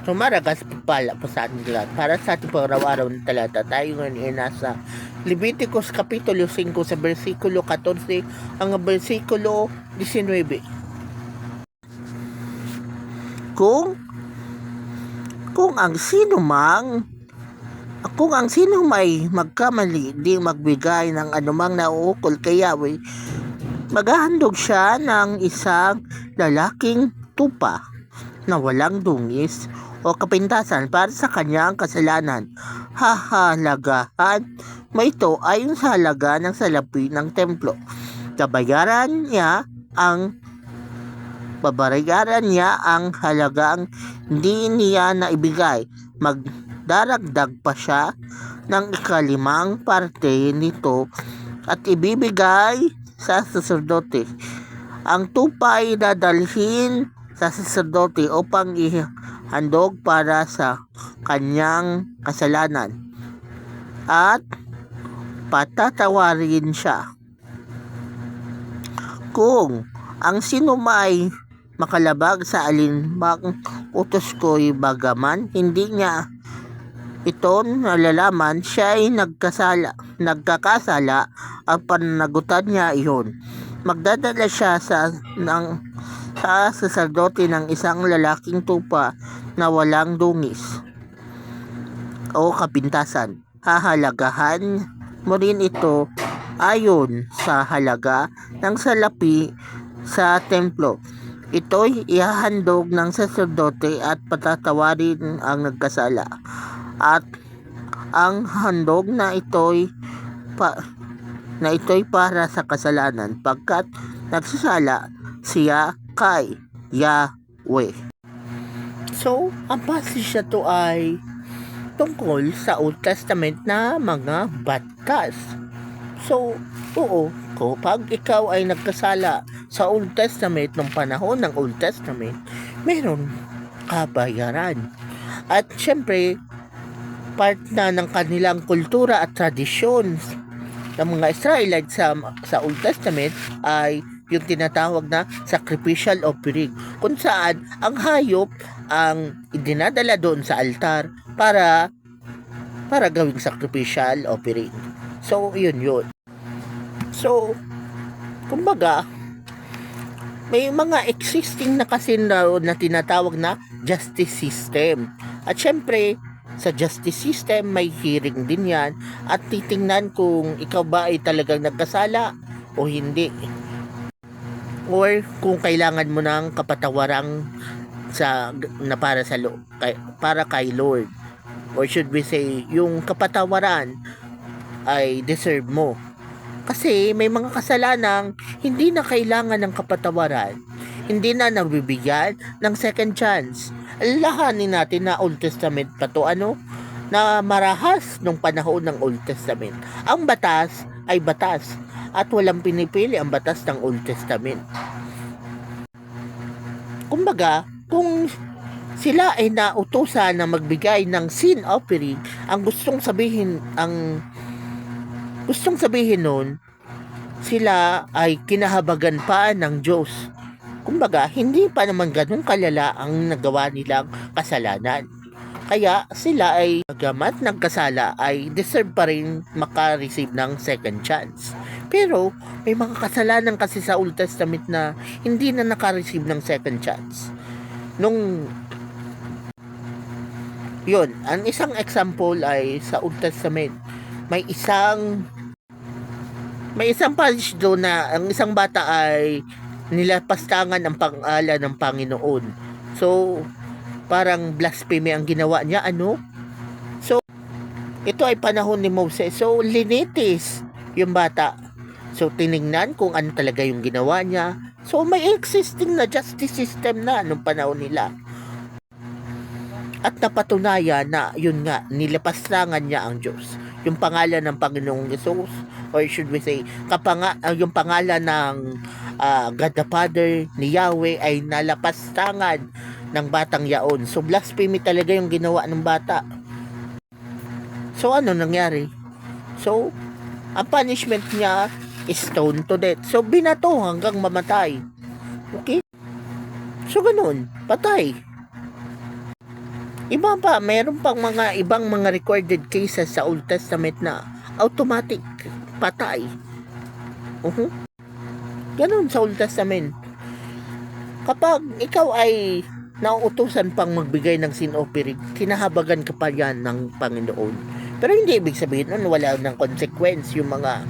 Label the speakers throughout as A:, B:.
A: Tumaragas pala po sa ating lahat. Para sa ating pang-araw-araw na talata, tayo ngayon ay nasa Leviticus Kapitulo 5 sa versikulo 14 hanggang versikulo 19. Kung ang sino may magkamali di magbigay ng anumang nauukol kay Yahweh, maghahandog siya ng isang lalaking tupa na walang dungis o kapintasan para sa kanyang kasalanan. Hahalagahan mo ito ayon sa halaga ng salapi ng templo. Babayaran niya ang halagang hindi niya naibigay. Magdaragdag pa siya ng 5 parte nito at ibibigay sa saserdote. Ang tupa ay dadalhin sa saserdote upang ihandog para sa kanyang kasalanan at patatawarin siya. Kung ang sino may makalabag sa alinbang utos ko'y bagaman hindi niya ito nalalaman, siya ay nagkakasala at pananagutan niya iyon. Magdadala siya sa saserdote ng isang lalaking tupa na walang dungis o kapintasan. Hahalagahan mo rin ito ayon sa halaga ng salapi sa templo. Ito'y ihahandog ng saserdote at patatawarin ang nagkasala. At ang handog na ito'y para sa kasalanan pagkat nagsasala siya kay Yahweh. So, ang passage na to ay tungkol sa Old Testament na mga batas. So, oo, kapag ikaw ay nagkasala sa Old Testament nung panahon ng Old Testament, meron kabayaran. At syempre, part na ng kanilang kultura at tradisyon ng mga Israelites sa Old Testament ay yung tinatawag na sacrificial offering, kung saan ang hayop ang idinadala doon sa altar para gawing sacrificial offering. So, yun. So, kumbaga, may mga existing na kasi na tinatawag na justice system. At syempre, sa justice system, may hearing din yan at titingnan kung ikaw ba ay talagang nagkasala o hindi. Or kung kailangan mo ng kapatawarang para kay Lord. Or should we say, yung kapatawaran ay deserve mo. Kasi may mga kasalanang hindi na kailangan ng kapatawaran, hindi na nabibigyan ng second chance. Alahanin natin na Old Testament pa to, na marahas nung panahon ng Old Testament. Ang batas ay batas at walang pinipili ang batas ng Old Testament. Kumbaga, kung sila ay nautusan na magbigay ng sin offering, ang gustong sabihin nun, sila ay kinahabagan pa ng Diyos. Kumbaga, hindi pa naman ganun kalala ang nagawa nilang kasalanan. Kaya sila ay gamat nagkasala ay deserve pa rin maka-receive ng second chance. Pero may mga kasalanan kasi sa Old Testament na hindi na naka-receive ng second chance. Ang isang example ay sa Old Testament, may isang passage doon na ang isang bata ay nilapastangan ang pangalan ng Panginoon. So, parang blasphemy ang ginawa niya, So, ito ay panahon ni Moses. So, linitis yung bata. So, tinignan kung ano talaga yung ginawa niya. So, may existing na justice system na nung panahon nila. At napatunayan na, yun nga, nilapastangan niya ang Diyos. Yung pangalan ng Panginoong Jesus, or should we say, yung pangalan ng God the Father ni Yahweh ay nalapastangan ng batang yaon. So, blasphemy talaga yung ginawa ng bata. So, ano nangyari? So, ang punishment niya is stone to death. So, binato hanggang mamatay. Okay? So, ganun. Patay. Iba pa, meron pang mga ibang mga recorded cases sa Old Testament na automatic patay. Ganun sa Old Testament. Kapag ikaw ay nauutusan pang magbigay ng sin offering, kinahabagan ka pa yan ng Panginoon. Pero hindi ibig sabihin nun wala ng consequence yung mga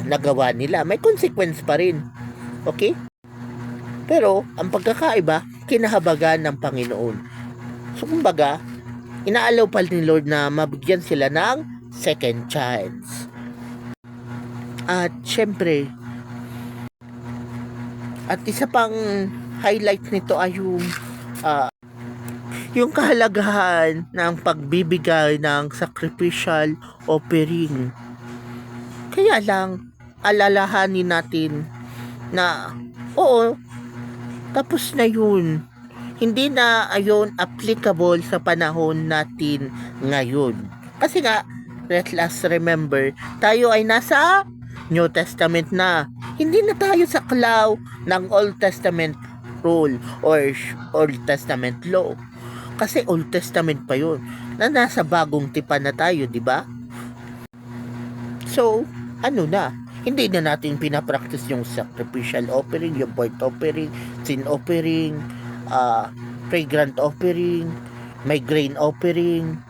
A: nagawa nila. May consequence pa rin. Okay? Pero ang pagkakaiba, kinahabagan ng Panginoon. So kumbaga, inaalaw pa ni Lord na mabigyan sila ng second chance. At syempre, at isa pang highlight nito ay yung kahalagahan ng pagbibigay ng sacrificial offering. Kaya lang, alalahanin natin na oo, tapos na yun. Hindi na ayon applicable sa panahon natin ngayon. Kasi nga, let us remember, tayo ay nasa New Testament na. Hindi na tayo sa klaw ng Old Testament rule or Old Testament law. Kasi Old Testament pa yun. Na nasa bagong tipan na tayo, di ba? So, ano na? Hindi na natin pinapractice yung sacrificial offering, yung burnt offering, sin offering, fragrant offering, may grain offering,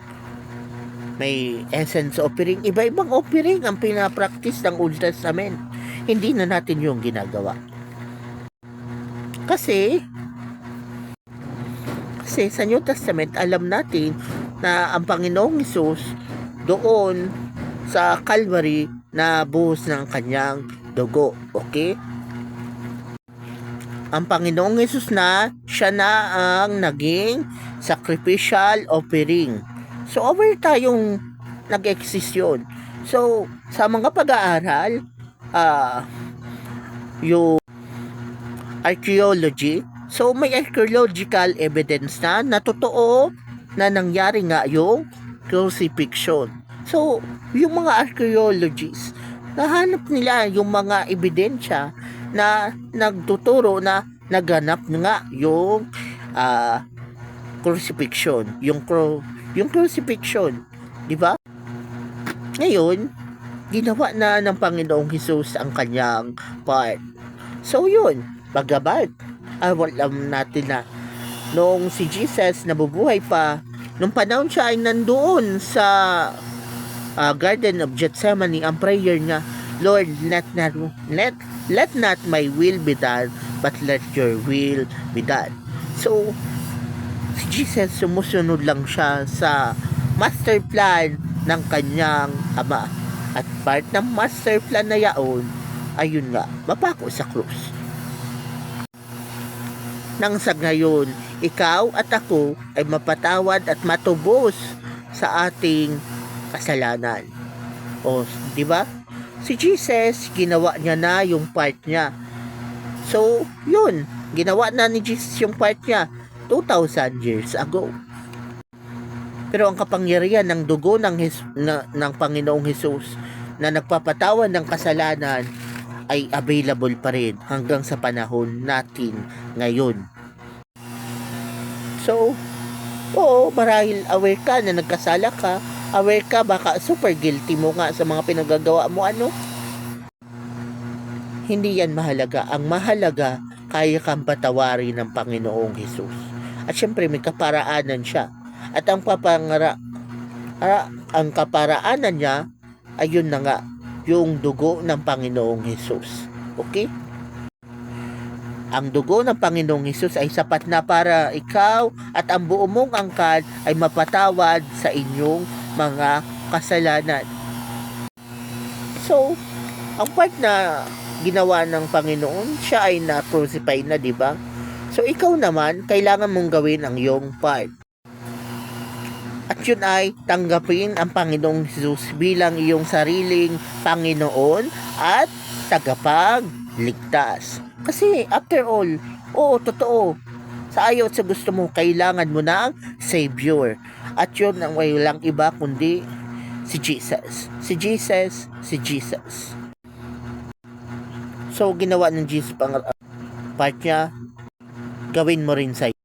A: may essence offering, iba-ibang offering ang pinapractice ng Old Testament. Hindi na natin yung ginagawa. Kasi sa New Testament, alam natin na ang Panginoong Hesus doon sa Calvary na buhos ng kanyang dugo. Okay? Ang Panginoong Hesus na, siya na ang naging sacrificial offering. So, over tayong nag-exist yun. So, sa mga pag-aaral, yung archaeology, so may archaeological evidence na totoo na nangyari nga yung crucifixion. So, yung mga archaeologists, nahanap nila yung mga ebidensya na nagtuturo na naganap nga yung crucifixion, yung crucifixion, di ba? Ngayon, ginawa na ng Panginoong Hesus ang kanyang part. So yun, bagabat, alam natin na noong si Jesus nabubuhay pa, nung panahon siya ay nandoon sa Garden of Gethsemane, ang prayer niya, Lord, let not my will be done, but let your will be done. So, si Jesus sumusunod lang siya sa master plan ng kanyang ama. At part ng master plan na yaon, ayun nga, mapako sa krus. Nang sa ngayon, ikaw at ako ay mapatawad at matubos sa ating kasalanan. O, di ba? Si Jesus, ginawa niya na yung part niya. So, yun, ginawa na ni Jesus yung part niya 2,000 years ago. Pero ang kapangyarihan ng dugo ng Panginoong Hesus na nagpapatawad ng kasalanan ay available pa rin hanggang sa panahon natin ngayon. So, oo, marahil aware ka na nagkasala ka, aware ka baka super guilty mo nga sa mga pinagagawa mo, hindi yan mahalaga. Ang mahalaga, kaya kang patawarin ng Panginoong Hesus. At syempre may kaparaanan siya. At ang kaparaanan niya, ayun na nga, yung dugo ng Panginoong Hesus. Okay? Ang dugo ng Panginoong Hesus ay sapat na para ikaw at ang buo mong angkan ay mapatawad sa inyong mga kasalanan. So, ang part na ginawa ng Panginoon, siya ay na-crucify na, di ba? So, ikaw naman, kailangan mong gawin ang iyong part. At yun ay tanggapin ang Panginoong Hesus bilang iyong sariling Panginoon at tagapagligtas. Kasi after all, oo, totoo, sa ayaw at sa gusto mo, kailangan mo ng Savior. At yun ang walang iba kundi si Jesus. Si Jesus, si Jesus. So, ginawa ng Jesus pang part niya, gawin mo rin sa